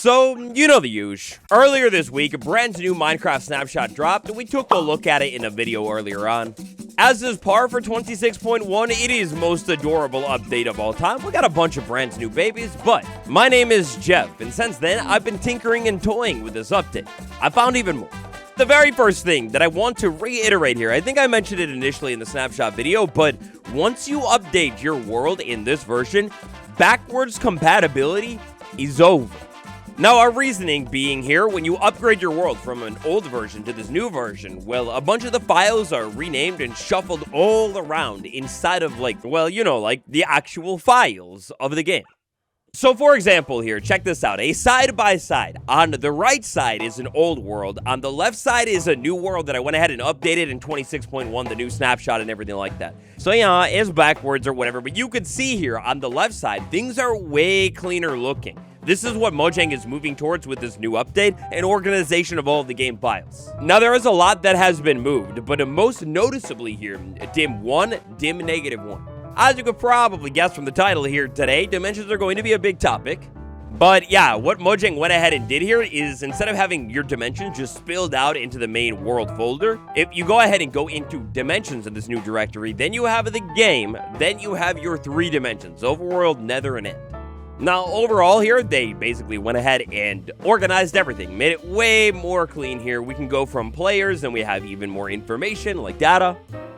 So, you know the usual. Earlier this week, a brand new Minecraft Snapshot dropped, and we took a look at it in a video earlier on. As is par for 26.1, it is most adorable update of all time. We got a bunch of brand new babies, but my name is Jeff, and since then, I've been tinkering and toying with this update. I found even more. The very first thing that I want to reiterate here, I think I mentioned it initially in the Snapshot video, but once you update your world in this version, backwards compatibility is over. Now, our reasoning being here, when you upgrade your world from an old version to this new version, well, a bunch of the files are renamed and shuffled all around inside of, like the actual files of the game. So, for example here, check this out. A side-by-side. On the right side is an old world. On the left side is a new world that I went ahead and updated in 26.1, the new snapshot and everything like that. So, yeah, it's backwards or whatever, but you could see here on the left side, things are way cleaner looking. This is what Mojang is moving towards with this new update and organization of all of the game files. Now, there is a lot that has been moved, but most noticeably here, dim 1, dim -1. As you could probably guess from the title here today, dimensions are going to be a big topic. But yeah, what Mojang went ahead and did here is instead of having your dimensions just spilled out into the main world folder, if you go ahead and go into dimensions in this new directory, then you have the game, then you have your 3 dimensions, overworld, nether, and end. Now, overall here, they basically went ahead and organized everything, made it way more clean here. We can go from players, and we have even more information, like data.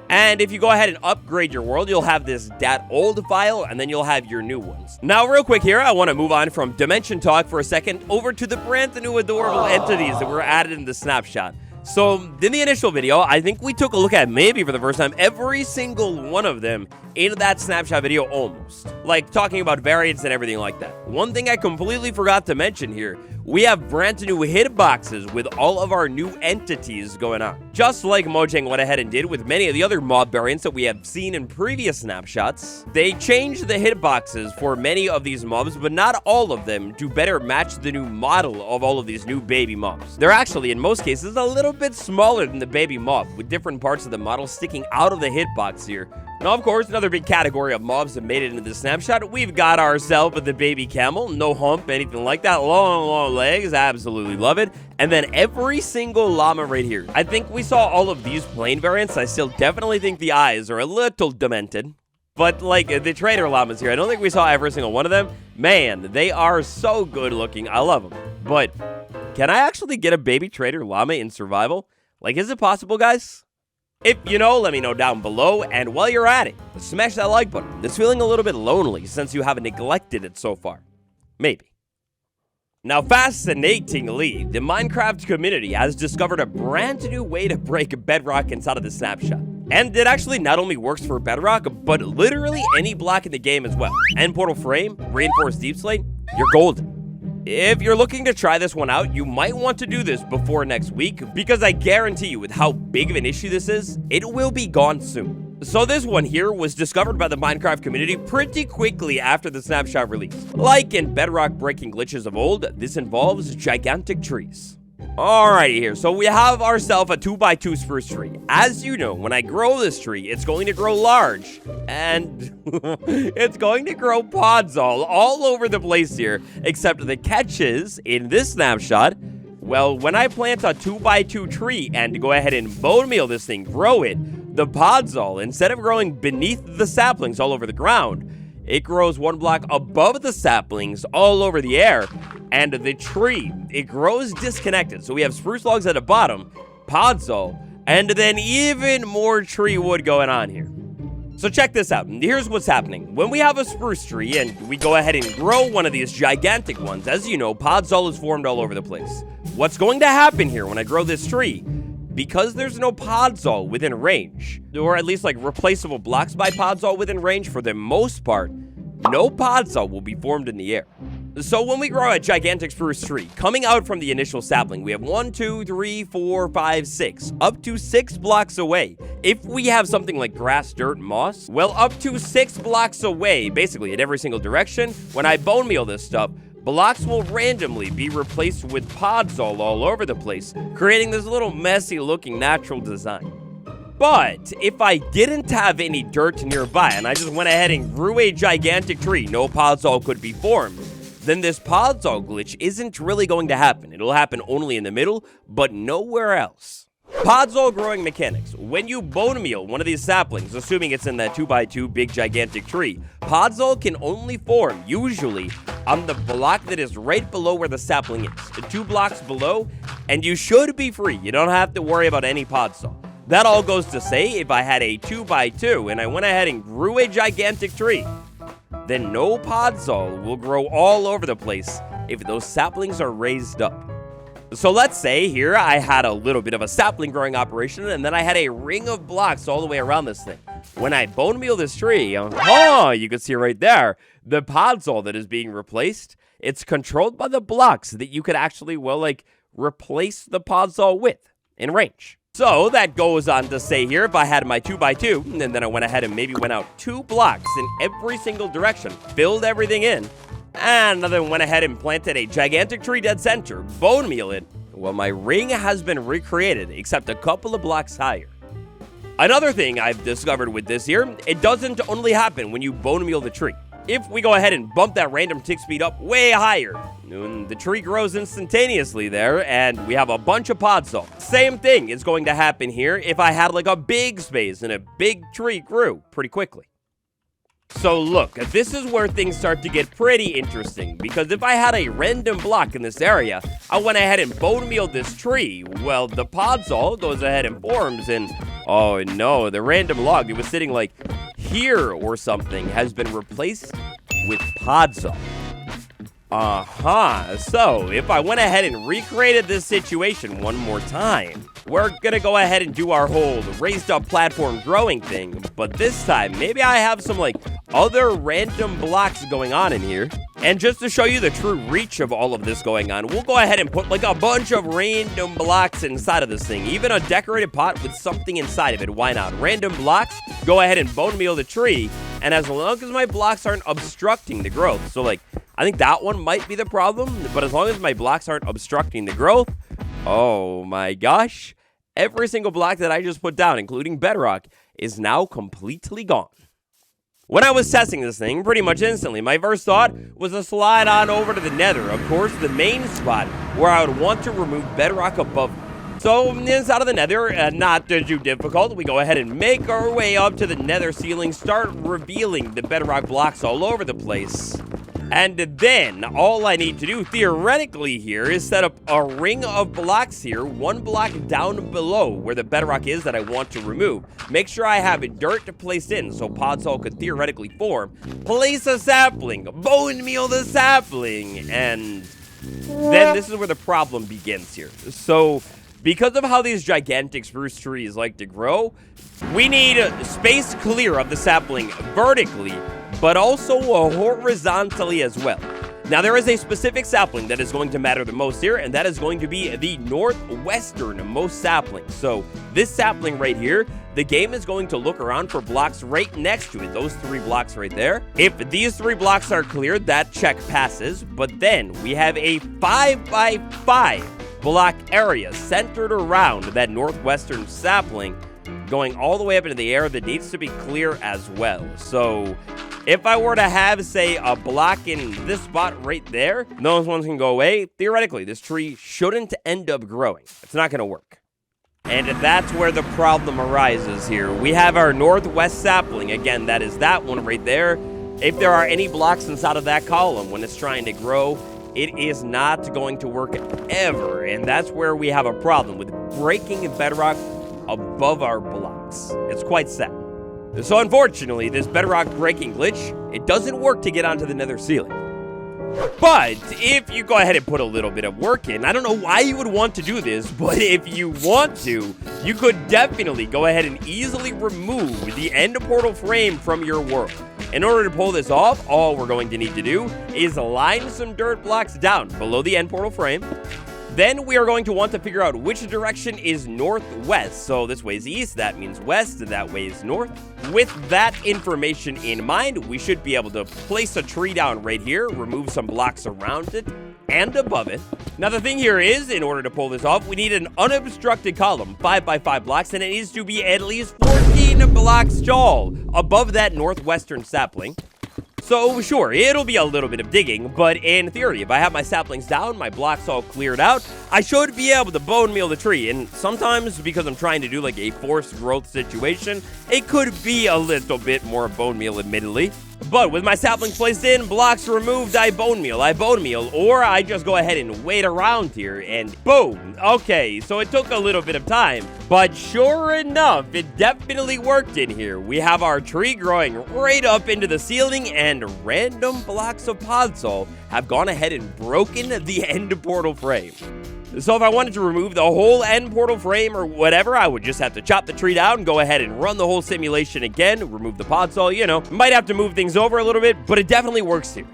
And if you go ahead and upgrade your world, you'll have this dat old file, and then you'll have your new ones. Now, real quick here, I want to move on from dimension talk for a second over to the brand new adorable entities that were added in the snapshot. So, in the initial video, I think we took a look at, maybe for the first time, every single one of them in that snapshot video almost. Like, talking about variants and everything like that. One thing I completely forgot to mention here, we have brand new hitboxes with all of our new entities going on. Just like Mojang went ahead and did with many of the other mob variants that we have seen in previous snapshots, they changed the hitboxes for many of these mobs, but not all of them, to better match the new model of all of these new baby mobs. They're actually, in most cases, a little bit smaller than the baby mob, with different parts of the model sticking out of the hitbox here. Now, of course, another big category of mobs that made it into the snapshot, we've got ourselves the baby camel, no hump, anything like that, long legs, absolutely love it. And then every single llama right here. I think we saw all of these plain variants. I still definitely think the eyes are a little demented. But like the trader llamas here, I don't think we saw every single one of them. Man, they are so good looking. I love them. But can I actually get a baby trader llama in survival? Like, is it possible, guys? If you know, let me know down below, and while you're at it, smash that like button. It's feeling a little bit lonely since you haven't neglected it so far. Maybe. Now, fascinatingly, the Minecraft community has discovered a brand new way to break Bedrock inside of the snapshot. And it actually not only works for Bedrock, but literally any block in the game as well. End portal frame, reinforced deep slate, you're golden. If you're looking to try this one out, you might want to do this before next week, because I guarantee you with how big of an issue this is, it will be gone soon. So this one here was discovered by the Minecraft community pretty quickly after the snapshot release. Like in Bedrock breaking glitches of old, this involves gigantic trees. Alrighty here, so we have ourselves a 2x2 spruce tree. As you know, when I grow this tree, it's going to grow large, and it's going to grow pods all over the place here, except the catch is, in this snapshot, well, when I plant a 2x2 tree and go ahead and bone meal this thing, grow it, the pods instead of growing beneath the saplings all over the ground, it grows 1 block above the saplings all over the air. And the tree, it grows disconnected. So we have spruce logs at the bottom, pods and then even more tree wood going on here. So check this out. Here's what's happening. When we have a spruce tree and we go ahead and grow one of these gigantic ones, as you know, podzol is formed all over the place. What's going to happen here when I grow this tree? Because there's no podzol within range, or at least like replaceable blocks by podzol within range for the most part, no podzol will be formed in the air. So when we grow a gigantic spruce tree, coming out from the initial sapling, we have 1, 2, 3, 4, 5, 6, up to 6 blocks away. If we have something like grass, dirt, moss, well, up to 6 blocks away, basically in every single direction, when I bone meal this stuff, blocks will randomly be replaced with podzol all over the place, creating this little messy looking natural design. But if I didn't have any dirt nearby and I just went ahead and grew a gigantic tree, no podzol could be formed. then this podzol glitch isn't really going to happen. It'll happen only in the middle, but nowhere else. Podzol growing mechanics. When you bone meal one of these saplings, assuming it's in that 2x2 big gigantic tree, podzol can only form, usually, on the block that is right below where the sapling is. 2 blocks below, and you should be free. You don't have to worry about any podzol. That all goes to say, if I had a 2x2 and I went ahead and grew a gigantic tree, then no podzol will grow all over the place if those saplings are raised up. So let's say here I had a little bit of a sapling growing operation, and then I had a ring of blocks all the way around this thing. When I bone meal this tree, you can see right there, the podzol that is being replaced, it's controlled by the blocks that you could actually, replace the podzol with in range. So that goes on to say here, if I had my 2x2, and then I went ahead and maybe went out 2 blocks in every single direction, filled everything in, and then went ahead and planted a gigantic tree dead center, bone meal it, well, my ring has been recreated, except a couple of blocks higher. Another thing I've discovered with this here, it doesn't only happen when you bone meal the tree. If we go ahead and bump that random tick speed up way higher, the tree grows instantaneously there, and we have a bunch of podzol. Same thing is going to happen here if I had like a big space and a big tree grew pretty quickly. So look, this is where things start to get pretty interesting, because if I had a random block in this area, I went ahead and bone mealed this tree, well, the podzol goes ahead and forms, and oh no, the random log that was sitting like here or something has been replaced with podzol. So if I went ahead and recreated this situation one more time, we're gonna go ahead and do our whole raised up platform growing thing, but this time, maybe I have some other random blocks going on in here. And just to show you the true reach of all of this going on, we'll go ahead and put a bunch of random blocks inside of this thing. Even a decorated pot with something inside of it, why not? Random blocks, go ahead and bone meal the tree, and as long as my blocks aren't obstructing the growth, so I think that one might be the problem, but as long as my blocks aren't obstructing the growth, oh my gosh, every single block that I just put down, including Bedrock, is now completely gone. When I was testing this thing, pretty much instantly, my first thought was to slide on over to the nether, of course, the main spot where I would want to remove Bedrock above me. So, inside of the nether, not too difficult, we go ahead and make our way up to the nether ceiling, start revealing the Bedrock blocks all over the place. And then, all I need to do, theoretically here, is set up a ring of blocks here, 1 block down below where the Bedrock is that I want to remove. Make sure I have dirt placed in so podzol could theoretically form. Place a sapling, bone meal the sapling, and then this is where the problem begins here. So, because of how these gigantic spruce trees like to grow, we need space clear of the sapling vertically, but also horizontally as well. Now, there is a specific sapling that is going to matter the most here, and that is going to be the northwesternmost sapling. So, this sapling right here, the game is going to look around for blocks right next to it, those 3 blocks right there. If these 3 blocks are cleared, that check passes, but then we have a 5x5 block area centered around that northwestern sapling going all the way up into the air that needs to be clear as well. So if I were to have, say, a block in this spot right there, those ones can go away. Theoretically, this tree shouldn't end up growing. It's not going to work. And that's where the problem arises here. We have our northwest sapling. Again, that is that one right there. If there are any blocks inside of that column when it's trying to grow, it is not going to work ever. And that's where we have a problem with breaking Bedrock above our blocks. It's quite sad. So unfortunately, this Bedrock breaking glitch, it doesn't work to get onto the nether ceiling. But if you go ahead and put a little bit of work in, I don't know why you would want to do this, but if you want to, you could definitely go ahead and easily remove the end portal frame from your world. In order to pull this off, all we're going to need to do is line some dirt blocks down below the end portal frame. Then we are going to want to figure out which direction is northwest. So this way is east, that means west, and that way is north. With that information in mind, we should be able to place a tree down right here, remove some blocks around it and above it. Now the thing here is, in order to pull this off, we need an unobstructed column, 5x5 blocks, and it needs to be at least 14 blocks tall above that northwestern sapling. So sure, it'll be a little bit of digging, but in theory, if I have my saplings down, my blocks all cleared out, I should be able to bone meal the tree. And sometimes, because I'm trying to do like a forced growth situation, it could be a little bit more bone meal, admittedly. But with my saplings placed in, blocks removed, I bone meal, or I just go ahead and wait around here, and boom. Okay, so it took a little bit of time, but sure enough, it definitely worked in here. We have our tree growing right up into the ceiling, and random blocks of podzol have gone ahead and broken the end portal frame. So if I wanted to remove the whole end portal frame or whatever, I would just have to chop the tree down, go ahead and run the whole simulation again, remove the podzol, you know. Might have to move things over a little bit, but it definitely works here.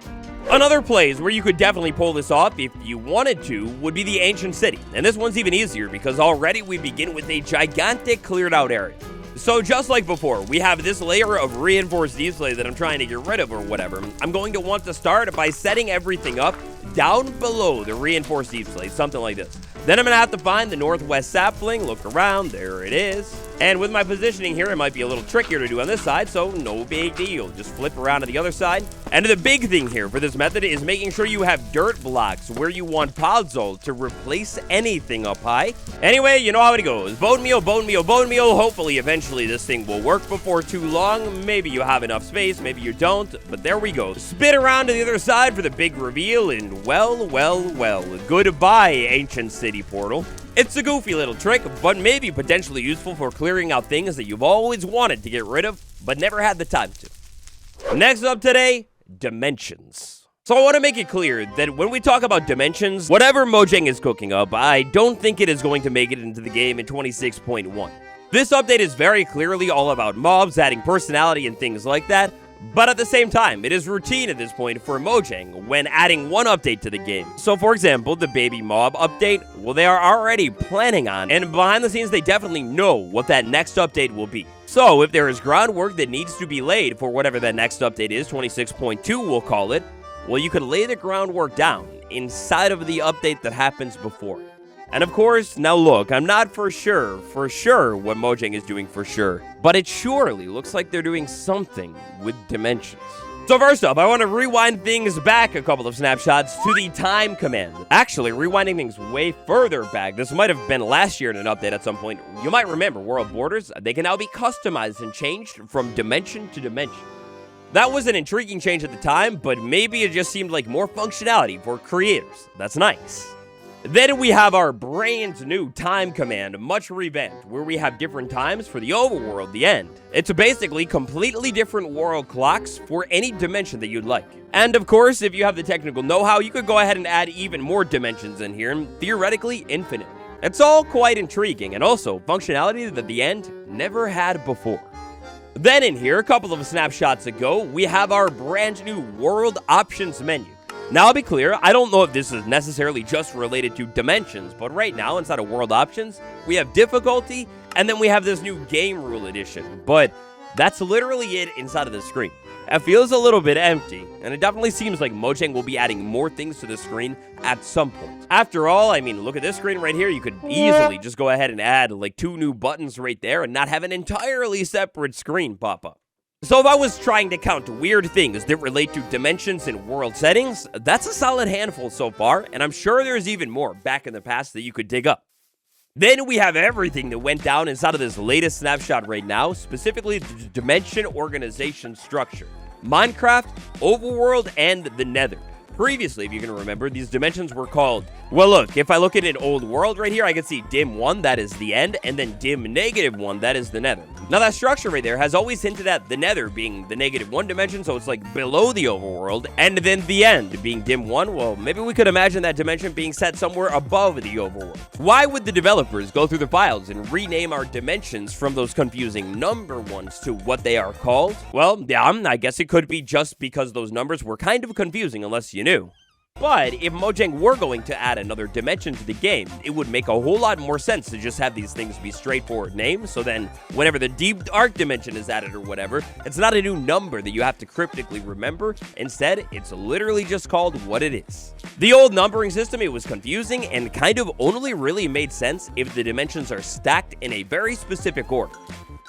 Another place where you could definitely pull this off if you wanted to would be the ancient city. And this one's even easier because already we begin with a gigantic cleared out area. So just like before, we have this layer of reinforced display that I'm trying to get rid of or whatever. I'm going to want to start by setting everything up down below the reinforced display, something like this. Then I'm going to have to find the northwest sapling, look around, there it is. And with my positioning here, it might be a little trickier to do on this side, so no big deal. Just flip around to the other side. And the big thing here for this method is making sure you have dirt blocks where you want podzol to replace anything up high. Anyway, you know how it goes. Bone meal, bone meal, bone meal. Hopefully, eventually this thing will work before too long. Maybe you have enough space, maybe you don't, but there we go. Spin around to the other side for the big reveal, and well, goodbye, ancient city portal. It's a goofy little trick, but maybe potentially useful for clearing out things that you've always wanted to get rid of, but never had the time to. Next up today, dimensions. So I want to make it clear that when we talk about dimensions, whatever Mojang is cooking up, I don't think it is going to make it into the game in 26.1. This update is very clearly all about mobs, adding personality and things like that, but at the same time, it is routine at this point for Mojang when adding one update to the game. So for example, the baby mob update, well, they are already planning on, and behind the scenes, they definitely know what that next update will be. So if there is groundwork that needs to be laid for whatever that next update is, 26.2 we'll call it, well, you could lay the groundwork down inside of the update that happens before. And of course, now look, I'm not for sure what Mojang is doing for sure, but it surely looks like they're doing something with dimensions. So first up, I want to rewind things back a couple of snapshots to the time command. Actually, rewinding things way further back. This might have been last year in an update at some point. You might remember world borders. They can now be customized and changed from dimension to dimension. That was an intriguing change at the time, but maybe it just seemed like more functionality for creators. That's nice. Then we have our brand new time command, much revamped, where we have different times for the overworld, the end. It's basically completely different world clocks for any dimension that you'd like. And of course, if you have the technical know-how, you could go ahead and add even more dimensions in here, and theoretically infinite. It's all quite intriguing, and also functionality that the end never had before. Then in here, a couple of snapshots ago, we have our brand new world options menu. Now, I'll be clear, I don't know if this is necessarily just related to dimensions, but right now, inside of World Options, we have difficulty, and then we have this new Game Rule Edition, but that's literally it inside of the screen. It feels a little bit empty, and it definitely seems like Mojang will be adding more things to the screen at some point. After all, I mean, look at this screen right here. You could easily just go ahead and add like 2 new buttons right there and not have an entirely separate screen pop up. So if I was trying to count weird things that relate to dimensions and world settings, that's a solid handful so far, and I'm sure there's even more back in the past that you could dig up. Then we have everything that went down inside of this latest snapshot right now, specifically the dimension organization structure. Minecraft, Overworld, and the Nether. Previously, if you can remember, these dimensions were called, well look, if I look at an old world right here, I can see dim 1, that is the end, and then dim -1, that is the nether. Now that structure right there has always hinted at the nether being the -1 dimension, so it's like below the overworld, and then the end being dim 1, well, maybe we could imagine that dimension being set somewhere above the overworld. Why would the developers go through the files and rename our dimensions from those confusing number ones to what they are called? Well, yeah, I guess it could be just because those numbers were kind of confusing unless you knew. But if Mojang were going to add another dimension to the game, it would make a whole lot more sense to just have these things be straightforward names, so then whenever the deep dark dimension is added or whatever, it's not a new number that you have to cryptically remember. Instead, it's literally just called what it is. The old numbering system, it was confusing and kind of only really made sense if the dimensions are stacked in a very specific order.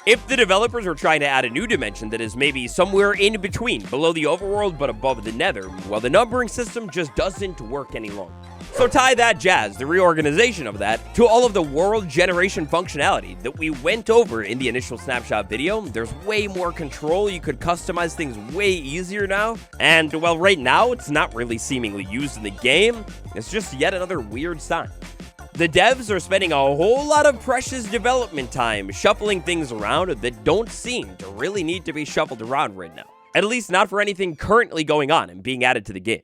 If the developers are trying to add a new dimension that is maybe somewhere in between, below the overworld but above the nether, well, the numbering system just doesn't work any longer. So tie that jazz, the reorganization of that, to all of the world generation functionality that we went over in the initial snapshot video. There's way more control, you could customize things way easier now, and well, right now, it's not really seemingly used in the game, it's just yet another weird sign. The devs are spending a whole lot of precious development time shuffling things around that don't seem to really need to be shuffled around right now. At least not for anything currently going on and being added to the game.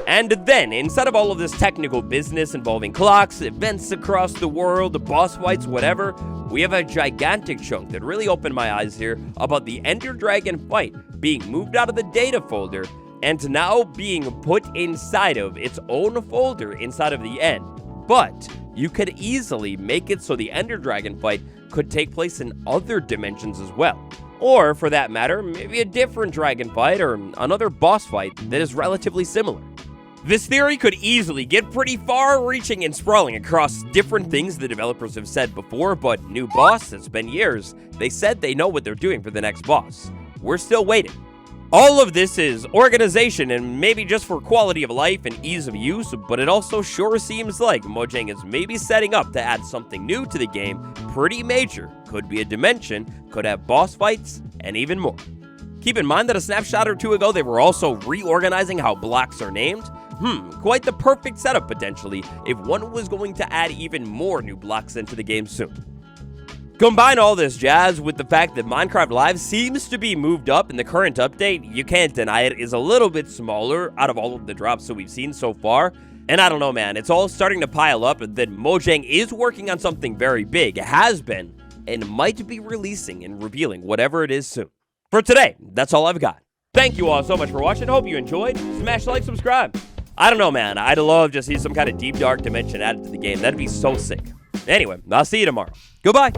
And then, instead of all of this technical business involving clocks, events across the world, boss fights, whatever, we have a gigantic chunk that really opened my eyes here about the Ender Dragon fight being moved out of the data folder and now being put inside of its own folder inside of the end. But you could easily make it so the Ender Dragon fight could take place in other dimensions as well. Or, for that matter, maybe a different dragon fight or another boss fight that is relatively similar. This theory could easily get pretty far-reaching and sprawling across different things the developers have said before, but new boss, it's been years. They said they know what they're doing for the next boss. We're still waiting. All of this is organization and maybe just for quality of life and ease of use, but it also sure seems like Mojang is maybe setting up to add something new to the game, pretty major. Could be a dimension, could have boss fights, and even more. Keep in mind that a snapshot or two ago, they were also reorganizing how blocks are named. Quite the perfect setup potentially if one was going to add even more new blocks into the game soon. Combine all this jazz with the fact that Minecraft Live seems to be moved up in the current update, you can't deny it is a little bit smaller out of all of the drops that we've seen so far. And I don't know, man, it's all starting to pile up that Mojang is working on something very big, has been, and might be releasing and revealing whatever it is soon. For today, that's all I've got. Thank you all so much for watching, hope you enjoyed. Smash like, subscribe. I don't know, man, I'd love to see some kind of deep dark dimension added to the game, that'd be so sick. Anyway, I'll see you tomorrow. Goodbye.